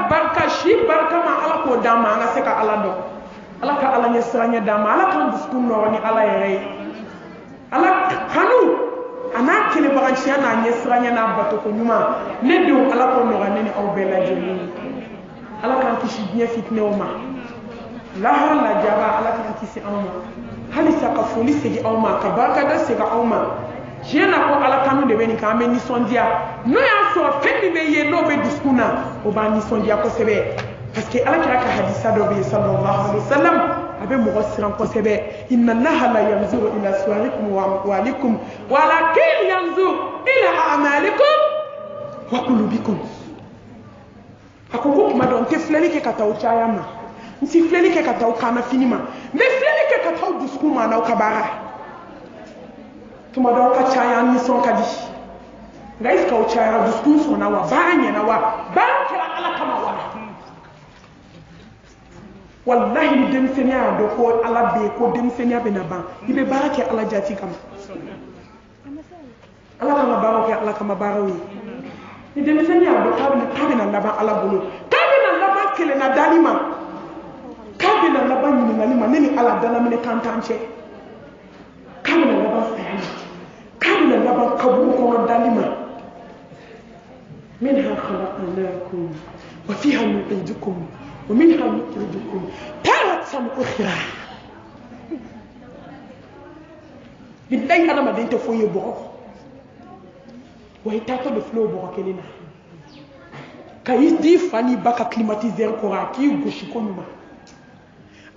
barka shi barka ma ala ko dama anga se ka ala do ala ka ala nyesranya dama ala kan duskun no ni ala yere ala kanu ana kele baganchi ana nyesranya na bato ko nyuma ne do ala ko no ne aw bela jeni ala kan kishi bien fitne o ma la hala jaba ala kan kisi awma hali saka foli segi awma ka barka da sega awma jena ko ala kanu de beni ka me ni sondia no ya so fendi be ye no be diskuna o ba ni sondia ko sebe parce que ala kira ka hadisa do be sallallahu alaihi wasallam abe mo siran ko sebe inna allaha la yanzuru ila suwarikum wa amwalikum walakin yanzuru ila a'malikum wa qulubikum akoko kuma don te fleli ke kata o chayama nti fleli ke kata o kana finima me fleli ke kata o diskuma na o kabara tuma don ka chaya ni son kadi ngais ka o chaya diskuma so na wa banya na wa ba kira ala kama wa wallahi dem senya do ko ala be ko dem senya be na ban ibe barake ala jati kama ala kama barake ala kama barawi ni dem senya do kabina laba ala bulu kabina laba kele na dalima kabina laba ni ngalima neni ala dana mine kantanche kabina laba sayana kabina laba kabulu ko dalima minha khalaqnakum wa fiha nu'idukum ومنها نخرجكم تارة أخرى بالله أنا ما دينت فوي بوه وهيتاتو بفلو بوه كلنا كايس دي فاني باكا كليماتيزير كورا كي غوشيكو نوما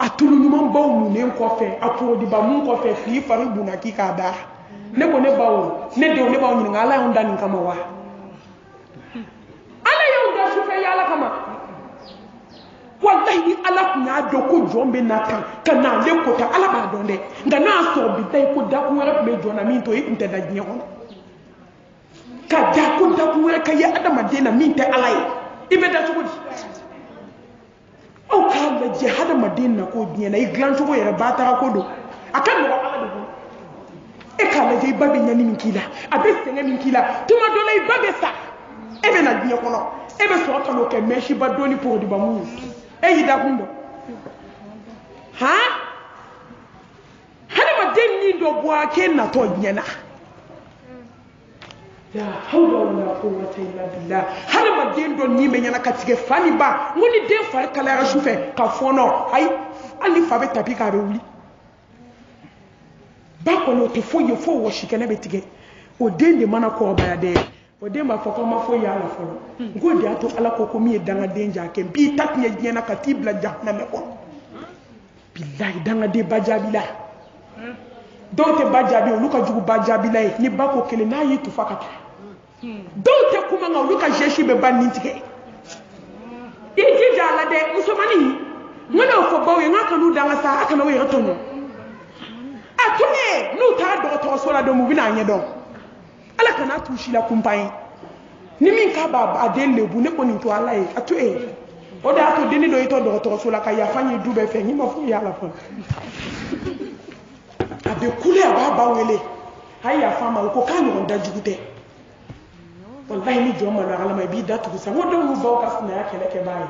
atulu numa bawo mu ne nkofe apuro di ba mu nkofe fi fari buna ki kada ne ko ne bawo ne de ne bawo ni ngala yonda ni kama wa ala yonda shufe yala kama wallahi ala kunya do ko jombe natan kana le ko ta ala ba donde nga na so bi tay ko da ko wala be jona min to inte da nyi on ka da ko da ko wala kay adama dena min tay ala ibe da to di o ka la jihad madina ko diena i gran to ko yere batara ko do akan no ala do e ka la je babe nyani min kila abe senga min kila tuma do lay babe sa ebe na dinya ko no ebe so ka lo ke meshi ba doni pour di ba mu eyida kundo ha hana madenni do boake na to nyana la hawla wala quwwata illa billah hana maden do ni me nyana katige fani ba ngoni den far kala ra shufe ka fono ay ali fa be tapi ka be wuli ba ko no te fo ye fo wo shikene betige o den de mana ko ba ya de o de ma foko ma fo ya la folo ngodi ato ala ko ko mi danga denja ke bi tak nye nyena katibla jahannam ko billahi danga de bajabila dote bajabi o luka jugu bajabila ni bako kele na yi tu fakata dote kuma nga luka jeshi be banni tike iji jala de musomani ngona ko bawe ngaka nu danga sa aka na we ratono atune nu ta do to so la do mu bina nye do ala kana tushi la kumpayi ni min ka ba adel lebu ne ko ni to ala e atu e o da to deni do ito do so la ka ya fanyi dube fe ni ma fu ya la fa abe kule ba wele hay ya fama ko kan no da jugute wallahi ni joma na ala mai bi da tu sa wodo mu ba ka sna ya kele ke bai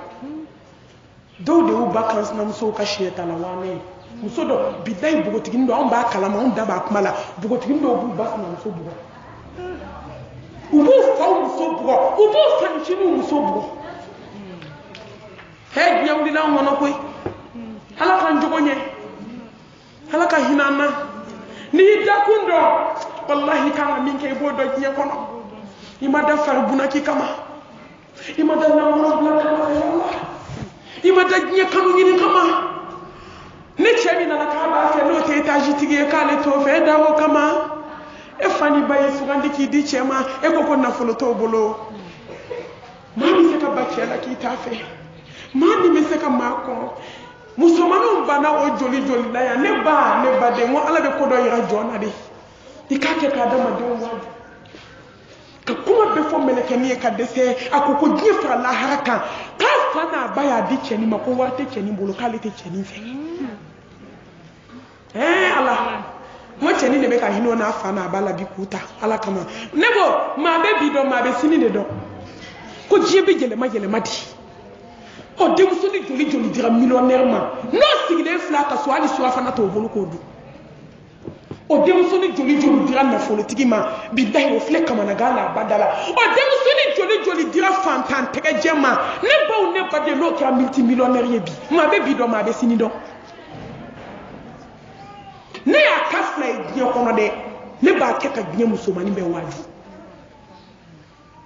do de u ba kan sna muso ka sheta la wane muso do bidai bugotigin do on ba kala ma on da ba kumala bugotigin do bu ba sna muso bugo ubu fa musobro ubu fa nchinu musobro he biya wuli na ngono koy hala kan jogonye hala ka hinana ni dakundo wallahi kama minke bodo nye kono imada farbuna ki kama imada na ngono bla kama ya Allah imada nye kanu ni kama ne chemi na ka ba fe no te etaji tige kale to fe dawo kama e fani baye sugandi ki di chema e ko na folo to bolo mami se ka bakela ki tafe mami me se ka mako musomanu bana o joli joli na ya ne ba de mo ala be ko do yira jona de ikake ka dama de wa ka kuma be fo meleke ni ka dese akoko jifa la haraka ka fana baya di cheni mako warte cheni bolo kalite cheni fe Allah mo cheni ne be ka hino na afa na bala bi kuta ala kama nebo ma be bi do ma be sini de do ko jibe jele ma di o denmuso ni joli joli dira millionnaire ma no sigilen fila ka so ali surafana to bolo ko du o denmuso ni joli joli dira nafolotigi ma billahi o filɛ kamanagan la badala o denmuso ni joli joli dira fantan tɛgɛjɛ ma ne baw ne baden n'o kɛra multimillionnaire ye bi maa bɛ bi dɔn maa bɛ sini dɔn ne y'a ka fila ye diɲɛ kɔnɔ dɛ ne b'a kɛ ka diɲɛ musomanin bɛɛ waaju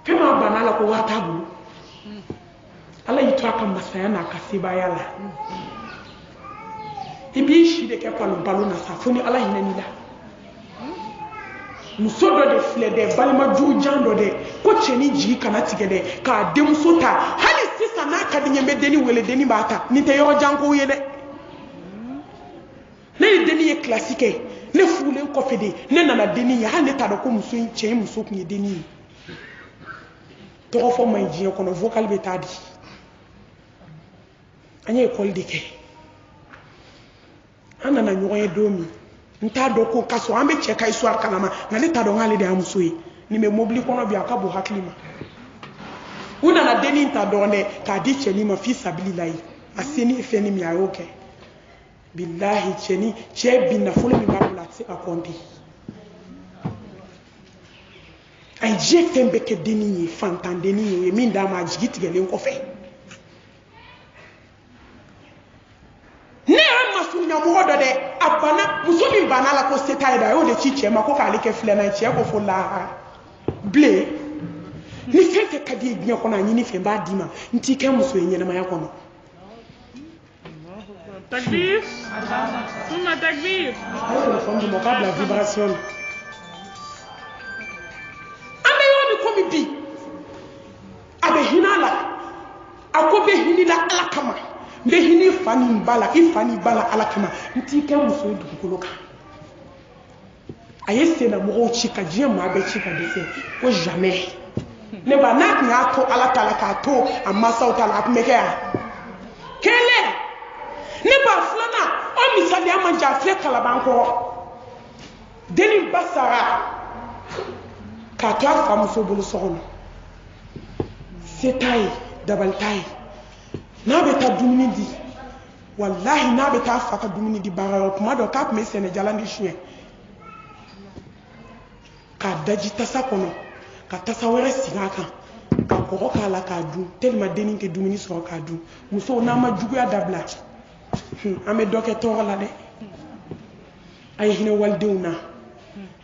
fɛn m'a banna a la ko wari t'a bolo ala y'i to a ka masaya n'a ka sebaaya la i b'i si de kɛ balo na sa fo ni ala hinɛ n'i la muso dɔ de filɛ dɛ balima jugujan dɔ dɛ ko cɛni jigi kana tigɛ dɛ k'a denmuso ta hali sisan n'a ka di n ye n bɛ denni wele denni b'a ta nin tɛ yɔrɔ jan kow ye dɛ ne ni denni ye kilasi kɛ ne furulen kɔfɛ de ne nana denni ye hali ne t'a dɔn ko muso in cɛ in muso tun ye denni ye tɔgɔ fɔ man ɲi diɲɛ kɔnɔ vocal bɛ taa di an ye école de kɛ an nana ɲɔgɔn ye don min n t'a dɔn ko ka sɔrɔ an bɛ cɛ ka histoire kalama nka ne t'a dɔn k'ale de y'a muso ye nin bɛ mobili kɔnɔ bi a ka bon hakili ma u nana denni ta dɔrɔn dɛ k'a di cɛnin ma fi sabililayi a se ni fɛn min a y'o kɛ bilahi cɛni cɛ bi nafolo min b'a bolo a tɛ se ka compter a ye diɲɛ fɛn bɛɛ kɛ denni ye fantan denni ye o ye min d'a ma a jigi tigɛlen kɔfɛ ne yɛrɛ ma surunya mɔgɔ dɔ dɛ a banna muso min banna a la ko se t'a ye dɛ a y'o de ci cɛ ma ko k'ale kɛ filanan ye cɛ ko fo lahara bilen ni fɛn fɛn ka di ye diɲɛ kɔnɔ a ɲini fɛ n b'a d'i ma n t'i kɛ muso ye ɲɛnamaya kɔnɔ takbir suma takbir a ye téléphone di ma k'a bila vibration na an bɛ yɔrɔ min komi bi a bɛ hinɛ a la a ko bɛ hinɛ la ala kama n bɛ hinɛ fa ni ba la i fa ni ba la ala kama n t'i kɛ muso ye dugukolo kan a ye senna mɔgɔw ci ka diɲɛ maa bɛɛ ci ka dɛsɛ ko jamais ne ba n'a tun y'a to ala ta la k'a to a mansaw ta la a tun bɛ kɛ yan kelen ne ba filanan o misaliya man jan filɛ kalaban kɔrɔ denni ba sara k'a to a fa muso bolo so kɔnɔ se t'a ye dabali t'a ye n'a bɛ taa dumuni di walahi n'a bɛ taa a fa ka dumuni di baarayɔrɔ tuma dɔ k'a tun bɛ sɛnɛjalan di suɲɛ k'a daji tasa kɔnɔ ka tasa wɛrɛ sigi a kan ka kɔgɔ k'a la k'a dun tellement denni tɛ dumuni sɔrɔ k'a dun musow n'an ma juguya dabila an bɛ dɔ kɛ tɔɔrɔ la dɛ a ye hinɛ walidenw na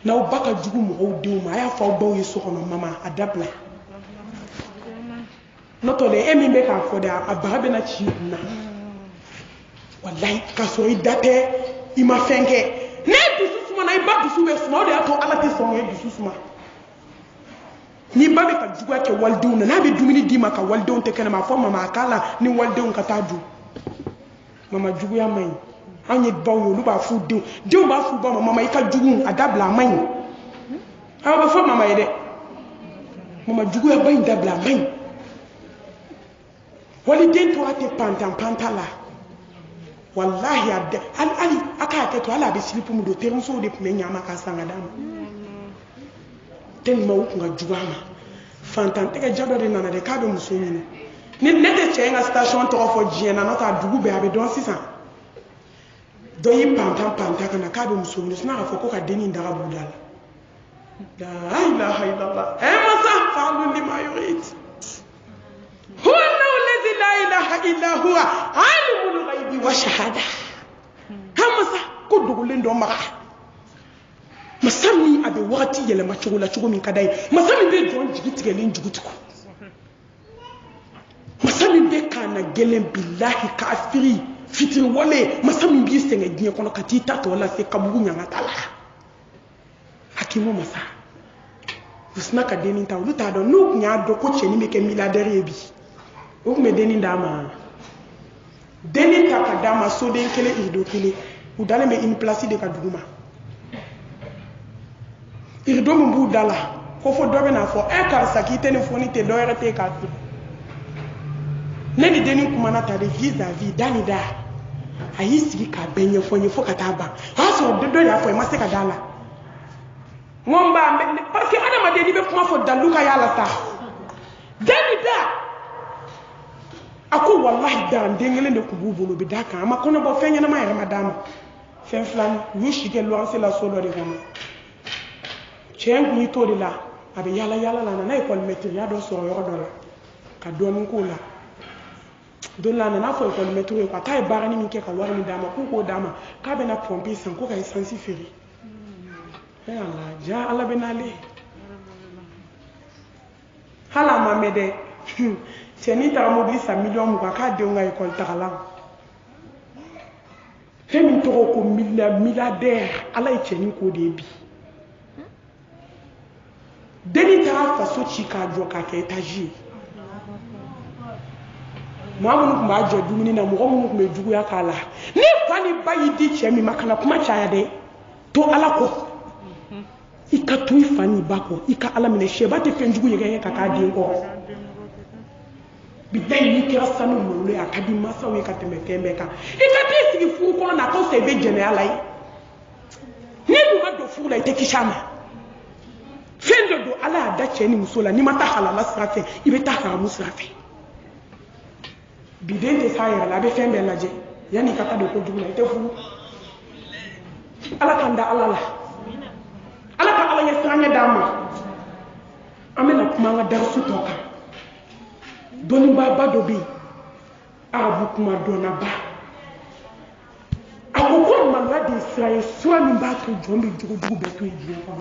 n'aw ba ka jugu mɔgɔw denw ma a y'a fɔ aw baw ye so kɔnɔ mama a dabila n'o tɛ dɛ e min bɛ k'a fɔ dɛ a baga bɛna ci i kun na walayi k'a sɔrɔ i da tɛ i ma fɛn kɛ ne dusu sumana i ba dusu bɛ suma o de y'a to ala tɛ sɔn e dusu suma ni ba bɛ ka juguya kɛ walidenw na n'a bɛ dumuni d'i ma ka walidenw tɛ kɛnɛma a fɔ mama a k'a la ni walidenw ka taa dun mama juguya man ɲi an ye baw ye olu b'a f'u denw b'a f'u ba ma mama i ka jugu a dabila a man ɲi aw bɛ fɔ mama ye dɛ mama juguya ba in dabila a man ɲi waliden tora ten pantan la wallahi hali a k'a kɛ to hali a bɛ silipu min don terimusow de tun bɛ ɲama k'a san ka d'a ma tellement u tun ka jugu a ma fantan tɛgɛja dɔ de nana dɛ k'a bɛ muso ɲini ni ne tɛ cɛ in ka station tɔgɔ fɔ diɲɛ na n'o tɛ a dugu bɛɛ a bɛ dɔn sisan dɔ y'i pantan ka na k'a bɛ muso ɲini sinna k'a fɔ ko ka denni in daga b'u da la la ilaha illallah masa fa'alun lima yurid huwa allahu allazi la ilaha illa huwa alimul ghaibi wa shahada masa ko dogolen dɔ maga masa min a bɛ wagati yɛlɛma cogo la cogo min ka d'a ye masa min bɛ jɔn jigi tigɛlen jugutigiw masa min bɛ kana gɛlɛn bilahi kafiri fitiriwale masa min b'i sɛgɛn diɲɛ kɔnɔ ka t'i ta tɔ lase kabugu ɲangata la hakimu masa u sina ka denni ta olu t'a dɔn n'u tun y'a dɔn ko cɛnin bɛ kɛ milliardaire ye bi u tun bɛ denni d'a ma denni ta ka d'a ma soden kelen irido kelen u dalen bɛ une place de ka dugu ma irido min b'u da la ko fo dɔ bɛ n'a fɔ karisa k'i tɛ nin fɔ ni tɛ dɔ yɛrɛ tɛ k'a to ne ni denni kumana ta de vis-à-vis da ni da a y'i sigi k'a bɛɛ ɲɛfɔ n ye fo ka taa ban o y'a sɔrɔ dɔ y'a fɔ i ma se ka da la n ko n b'a parce que adamaden n'i bɛ kuma fɔ dalu ka y'a la sa da ni da a ko wallahi dan dengelen de kubu bolo bi daka ama kono bo fenya na ma yara madama fen flan yu shige lo anse la solo de gama chen ni to de la abi yala yala la na école maîtrise ya do so yoro do la ka do mun ko la don la na fo école maîtrise ko tay barani mi ke ka wara mi dama ko dama ka be na pomper san ko ka essence feri ya Allah ja Allah benale hala ma mede seni ta mo di sa million mu ka de nga école takala femi to ko milliardaire ala cheni ko de bi deni ta fa so chi ka jo ka ke etaji mamu ma jo dumuni na mo mu me jugu ya kala ni fani bayi di chemi makana kuma chaya de to ala ko ika to ifani bako ika ala mine sheba te fenjugu yege ka ka di ko bidai ni kira sanu mulu ya kadi masa we ka tembe ka ika ti sigi fu ko na ko se be jene ala yi ni bu ma do fu la ite kishama fendo do ala da cheni musola ni mata halala srafe ibe ta ka musrafe bidai de sayra la be fembe la je yani ka ta do ko dugula ite fu ala kanda ala la ala ka ala ya sanya dama amena kuma nga darsu toka doni ba do bi arabu kuma dona ba akoko malwa de Israel so ni ba to jombi jugu be to yi ko